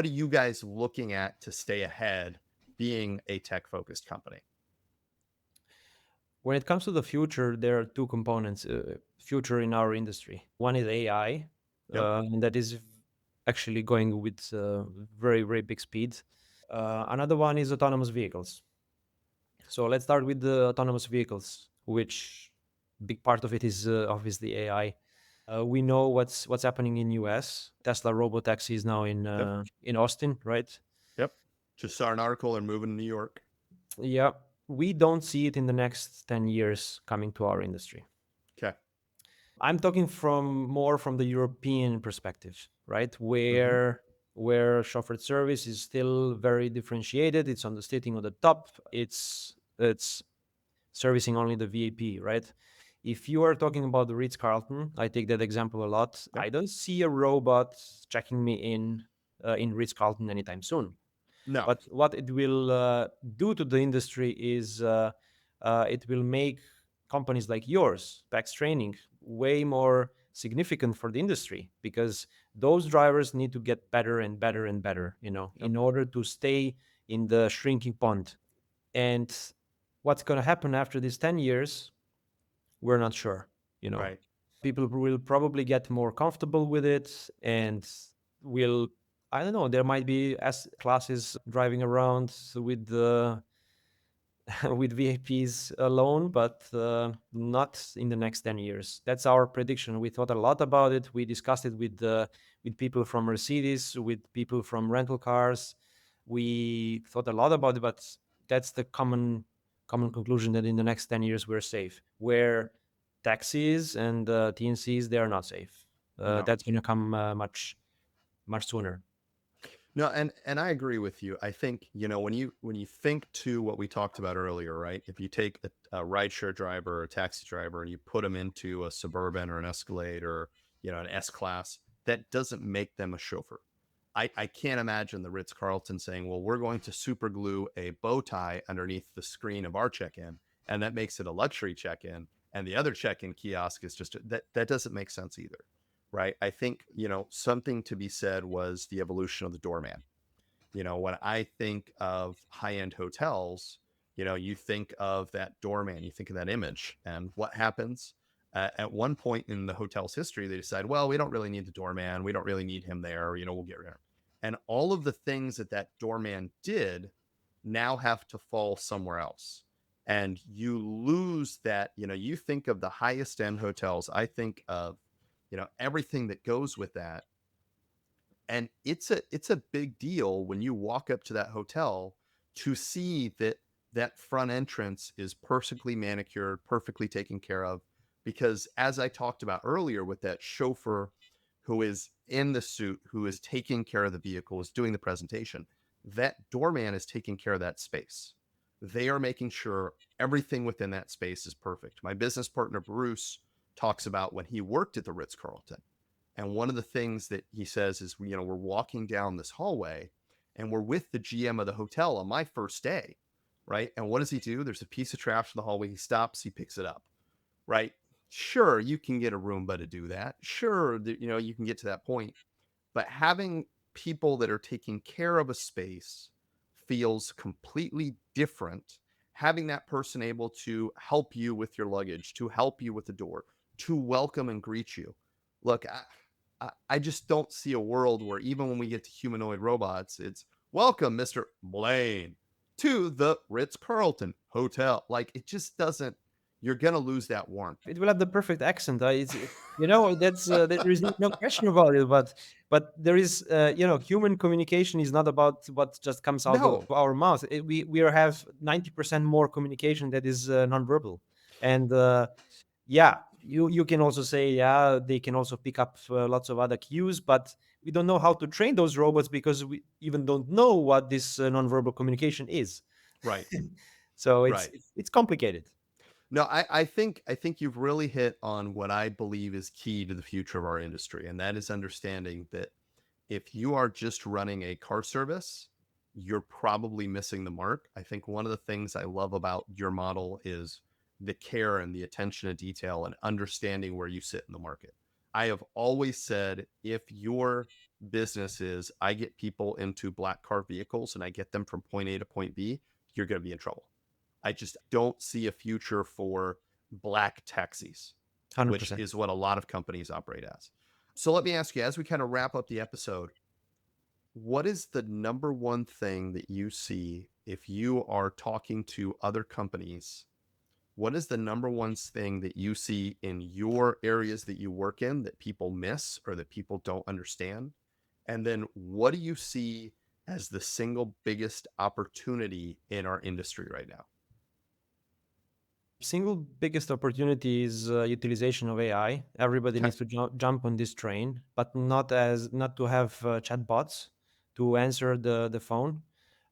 B: are you guys looking at to stay ahead, being a tech focused company?
C: When it comes to the future, there are two components, future in our industry. One is AI,
B: Yep.
C: and that is actually going with very, very big speed. Another one is autonomous vehicles. So let's start with the autonomous vehicles, which big part of it is obviously AI. We know what's happening in US. Tesla robotaxi is now
B: Yep.
C: in Austin, right?
B: Yep. Just saw an article. They're moving to New York.
C: Yeah, we don't see it in the next 10 years coming to our industry.
B: Okay.
C: I'm talking from the European perspective, right?
B: Mm-hmm.
C: Where chauffeured service is still very differentiated. It's on the sitting on the top. It's servicing only the VAP, right? If you are talking about the Ritz-Carlton, I take that example a lot.
B: Yep.
C: I don't see a robot checking me in Ritz-Carlton anytime soon.
B: No.
C: But what it will do to the industry is it will make companies like yours, PAX Training, way more significant for the industry, because those drivers need to get better and better and better,
B: Yep.
C: in order to stay in the shrinking pond. And what's going to happen after these 10 years, we're not sure.
B: Right.
C: People will probably get more comfortable with it, and will, I don't know, there might be S classes driving around with the with VAPs alone, but not in the next 10 years. That's our prediction. We thought a lot about it. We discussed it with people from Mercedes, with people from rental cars. We thought a lot about it, but that's the common conclusion, that in the next 10 years we're safe. Where taxis and TNCs, they are not safe.
B: No.
C: That's going to come much sooner.
B: No, and I agree with you. I think, when you think to what we talked about earlier, right? If you take a rideshare driver or a taxi driver and you put them into a Suburban or an Escalade, or an S class, that doesn't make them a chauffeur. I can't imagine the Ritz Carlton saying, "Well, we're going to super glue a bow tie underneath the screen of our check-in, and that makes it a luxury check-in, and the other check-in kiosk is just that doesn't make sense either." Right? I think, something to be said was the evolution of the doorman. When I think of high-end hotels, You think of that doorman, you think of that image, and what happens at one point in the hotel's history, they decide, well, we don't really need the doorman. We don't really need him there. We'll get rid of him. And all of the things that that doorman did now have to fall somewhere else. And you lose that, you think of the highest end hotels. I think of, everything that goes with that. And it's a big deal when you walk up to that hotel to see that that front entrance is perfectly manicured, perfectly taken care of. Because as I talked about earlier, with that chauffeur who is in the suit, who is taking care of the vehicle, is doing the presentation, that doorman is taking care of that space. They are making sure everything within that space is perfect. My business partner Bruce talks about when he worked at the Ritz-Carlton, and one of the things that he says is, we're walking down this hallway and we're with the GM of the hotel on my first day, right? And what does he do? There's a piece of trash in the hallway. He stops, he picks it up, right? Sure, you can get a Roomba to do that. Sure, you can get to that point. But having people that are taking care of a space feels completely different. Having that person able to help you with your luggage, to help you with the door, to welcome and greet you. Look, I just don't see a world where, even when we get to humanoid robots, it's welcome, Mr. Blain, to the Ritz-Carlton Hotel. Like, it just doesn't, you're going to lose that warmth.
C: It will have the perfect accent. That's there is no question about it. But there is, human communication is not about what just comes out of
B: No,
C: our mouth. We have 90% more communication that is nonverbal, and yeah, you can also say, yeah, they can also pick up lots of other cues, but we don't know how to train those robots because we even don't know what this nonverbal communication is.
B: right,
C: So it's
B: right.
C: it's complicated.
B: No, I think you've really hit on what I believe is key to the future of our industry, and that is understanding that if you are just running a car service, you're probably missing the mark. I think one of the things I love about your model is the care and the attention to detail and understanding where you sit in the market. I have always said, if your business is, I get people into black car vehicles and I get them from point A to point B, you're going to be in trouble. I just don't see a future for black taxis, which
C: 100%.
B: is what a lot of companies operate as. So let me ask you, as we kind of wrap up the episode, what is the number one thing that you see if you are talking to other companies? What is the number one thing that you see in your areas that you work in that people miss or that people don't understand? And then what do you see as the single biggest opportunity in our industry right now?
C: Single biggest opportunity is utilization of AI. Everybody
B: Okay.
C: needs to jump on this train, but not to have chatbots to answer the phone,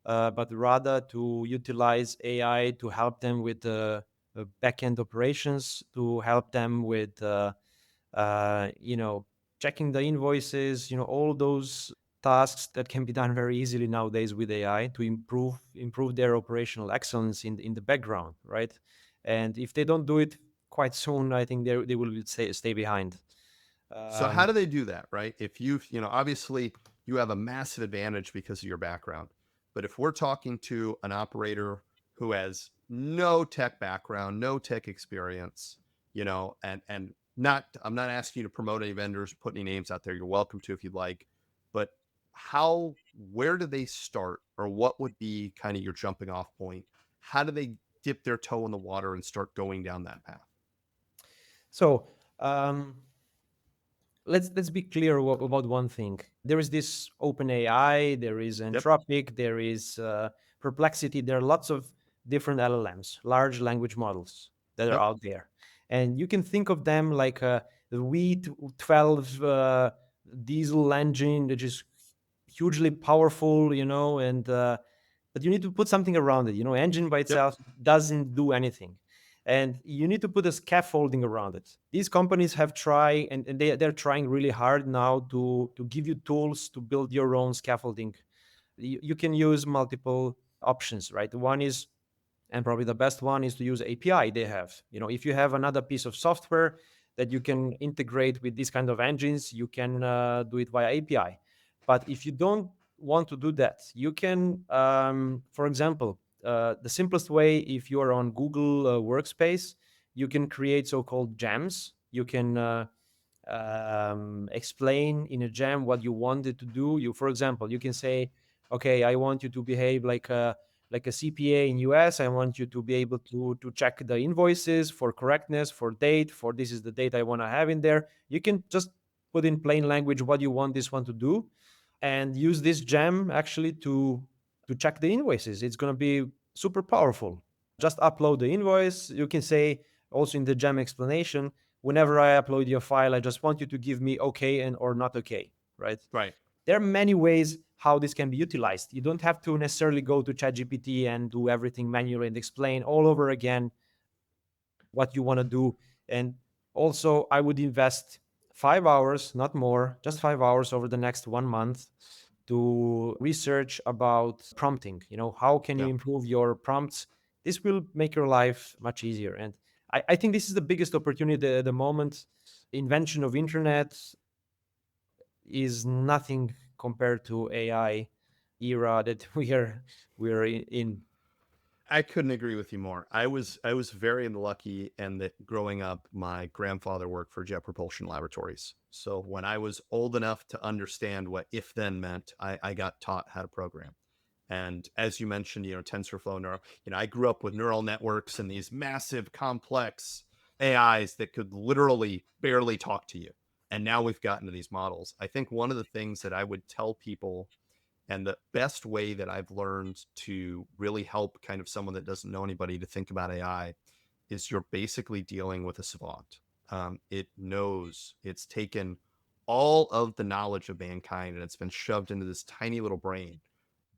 C: but rather to utilize AI to help them with back-end operations, to help them with uh, you know checking the invoices, all those tasks that can be done very easily nowadays with AI to improve their operational excellence in the background, right? And if they don't do it quite soon, I think they will stay behind.
B: So how
C: Um,
B: do they do that, right? If obviously you have a massive advantage because of your background. But if we're talking to an operator who has no tech background, no tech experience, and not, I'm not asking you to promote any vendors, put any names out there. You're welcome to if you'd like. But where do they start, or what would be kind of your jumping off point? How do they dip their toe in the water and start going down that path?
C: so um, let's be clear about one thing. There is this OpenAI, there is
B: Yep.
C: Anthropic, there is Perplexity. There are lots of different LLMs, large language models that are
B: Yep.
C: out there, and you can think of them like the V12 diesel engine, which is hugely powerful, and but you need to put something around it. Engine by
B: Yep.
C: itself doesn't do anything, and you need to put a scaffolding around it. These companies have tried, and they're trying really hard now to give you tools to build your own scaffolding. You can use multiple options, right? One is, and probably the best one is, to use API they have. If you have another piece of software that you can integrate with these kind of engines, you can do it via API. But if you don't want to do that, you can, for example, The simplest way, if you are on Google Workspace, you can create so-called gems. You can explain in a gem what you want it to do. For example, you can say, okay, I want you to behave like a CPA in US. I want you to be able to check the invoices for correctness, for date, for this is the date I want to have in there. You can just put in plain language what you want this one to do, and use this gem actually to check the invoices. It's going to be super powerful. Just upload the invoice. You can say also in the gem explanation, whenever I upload your file, I just want you to give me okay and or not okay, right?
B: Right.
C: There are many ways how this can be utilized. You don't have to necessarily go to ChatGPT and do everything manually and explain all over again what you want to do. And also, I would invest 5 hours, not more, just 5 hours over the next 1 month to research about prompting. How can you
B: Yeah.
C: improve your prompts? This will make your life much easier. And I think this is the biggest opportunity at the moment. Invention of internet is nothing compared to AI era that we're in.
B: I couldn't agree with you more. I was very lucky in that growing up, my grandfather worked for Jet Propulsion Laboratories. So when I was old enough to understand what if then meant, I got taught how to program. And as you mentioned, TensorFlow, I grew up with neural networks and these massive, complex AIs that could literally barely talk to you. And now we've gotten to these models. I think one of the things that I would tell people, and the best way that I've learned to really help kind of someone that doesn't know anybody to think about AI, is you're basically dealing with a savant. It knows, it's taken all of the knowledge of mankind and it's been shoved into this tiny little brain,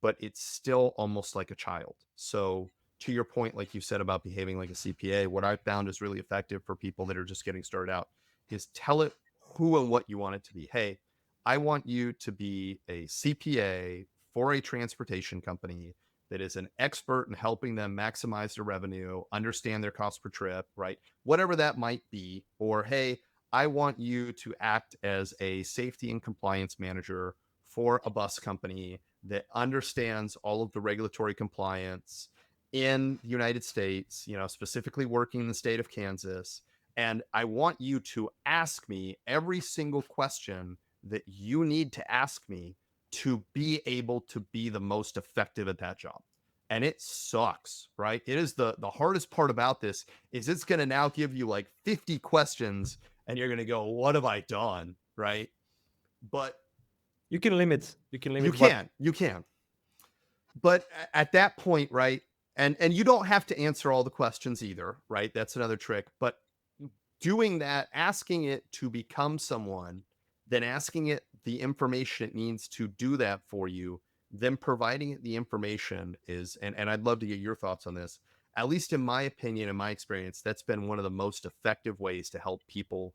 B: but it's still almost like a child. So to your point, like you said about behaving like a CPA, what I found is really effective for people that are just getting started out is tell it who and what you want it to be. Hey, I want you to be a CPA for a transportation company that is an expert in helping them maximize their revenue, understand their cost per trip, right? Whatever that might be. Or, hey, I want you to act as a safety and compliance manager for a bus company that understands all of the regulatory compliance in the United States, specifically working in the state of Kansas. And I want you to ask me every single question that you need to ask me to be able to be the most effective at that job. And it sucks, right? It is the hardest part about this is it's going to now give you like 50 questions and you're going to go, what have I done? Right. But
C: You can limit. You can
B: you
C: limit what.
B: can. But at that point, right? And you don't have to answer all the questions either, right? That's another trick. But doing that, asking it to become someone, then asking it the information it needs to do that for you, then providing it the information is, and I'd love to get your thoughts on this. At least in my opinion, in my experience, that's been one of the most effective ways to help people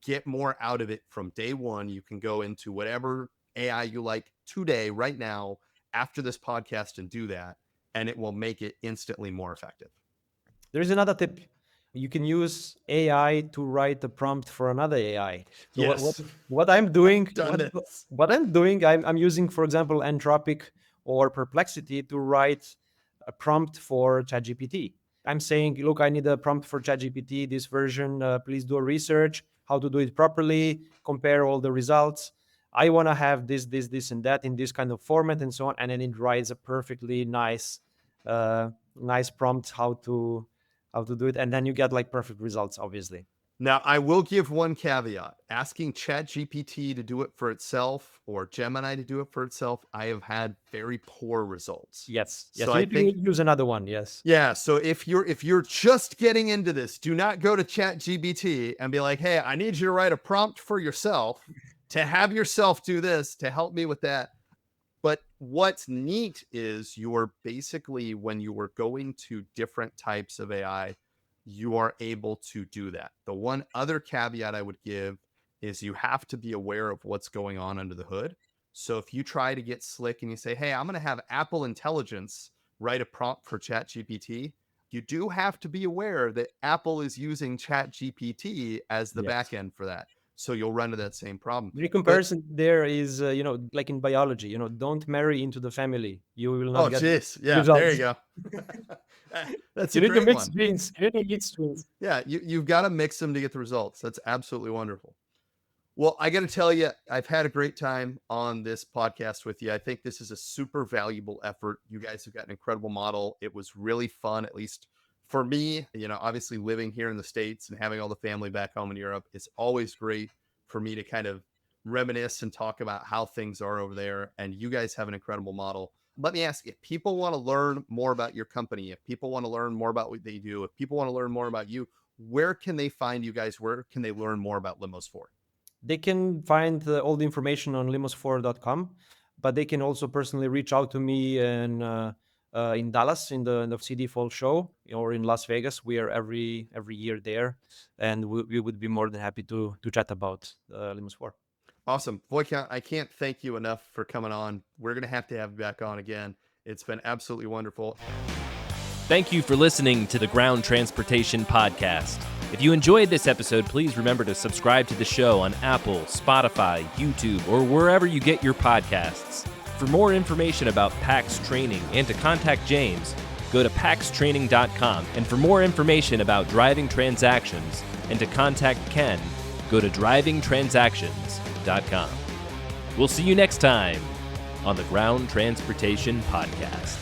B: get more out of it from day one. You can go into whatever AI you like today, right now, after this podcast, and do that, and it will make it instantly more effective.
C: There's another tip. You can use AI to write the prompt for another AI. So
B: Yes,
C: what I'm doing,
B: done this.
C: what I'm doing, I'm using, for example, Anthropic or Perplexity to write a prompt for ChatGPT. I'm saying, look, I need a prompt for ChatGPT, this version. Please do a research, how to do it properly, compare all the results. I want to have this, and that in this kind of format and so on. And then it writes a perfectly nice prompt how to do it, and then you get like perfect results, obviously.
B: Now, I will give one caveat. Asking ChatGPT to do it for itself or Gemini to do it for itself, I have had very poor results.
C: Yes,
B: So
C: you
B: I
C: need to
B: think,
C: use another one. Yes.
B: yeah. So if you're just getting into this, do not go to ChatGPT and be like, hey, I need you to write a prompt for yourself to have yourself do this to help me with that. But what's neat is you're basically, when you were going to different types of AI, you are able to do that. The one other caveat I would give is you have to be aware of what's going on under the hood. So if you try to get slick and you say, hey, I'm going to have Apple Intelligence write a prompt for ChatGPT, you do have to be aware that Apple is using ChatGPT as the
C: Yes.
B: backend for that. So you'll run into that same problem.
C: The comparison there is, like in biology, don't marry into the family. You will not get
B: Yeah,
C: results.
B: there you go. That's
C: You
B: a
C: need to
B: great
C: mix
B: one.
C: genes. You need to mix genes.
B: Yeah, you've got to mix them to get the results. That's absolutely wonderful. Well, I got to tell you, I've had a great time on this podcast with you. I think this is a super valuable effort. You guys have got an incredible model. It was really fun, at least for me. Obviously living here in the States and having all the family back home in Europe, it's always great for me to kind of reminisce and talk about how things are over there. And you guys have an incredible model. Let me ask you, if people want to learn more about your company, if people want to learn more about what they do, if people want to learn more about you, where can they find you guys? Where can they learn more about Limos4?
C: They can find all the information on limousine4.com, but they can also personally reach out to me in Dallas in the CD Fall show, or in Las Vegas. We are every year there, and we would be more than happy to chat about Limos4.
B: Awesome. Vojkan, I can't thank you enough for coming on. We're going to have you back on again. It's been absolutely wonderful.
A: Thank you for listening to the Ground Transportation Podcast. If you enjoyed this episode, please remember to subscribe to the show on Apple, Spotify, YouTube, or wherever you get your podcasts. For more information about PAX Training and to contact James, go to paxtraining.com. And for more information about driving transactions and to contact Ken, go to drivingtransactions.com. We'll see you next time on the Ground Transportation Podcast.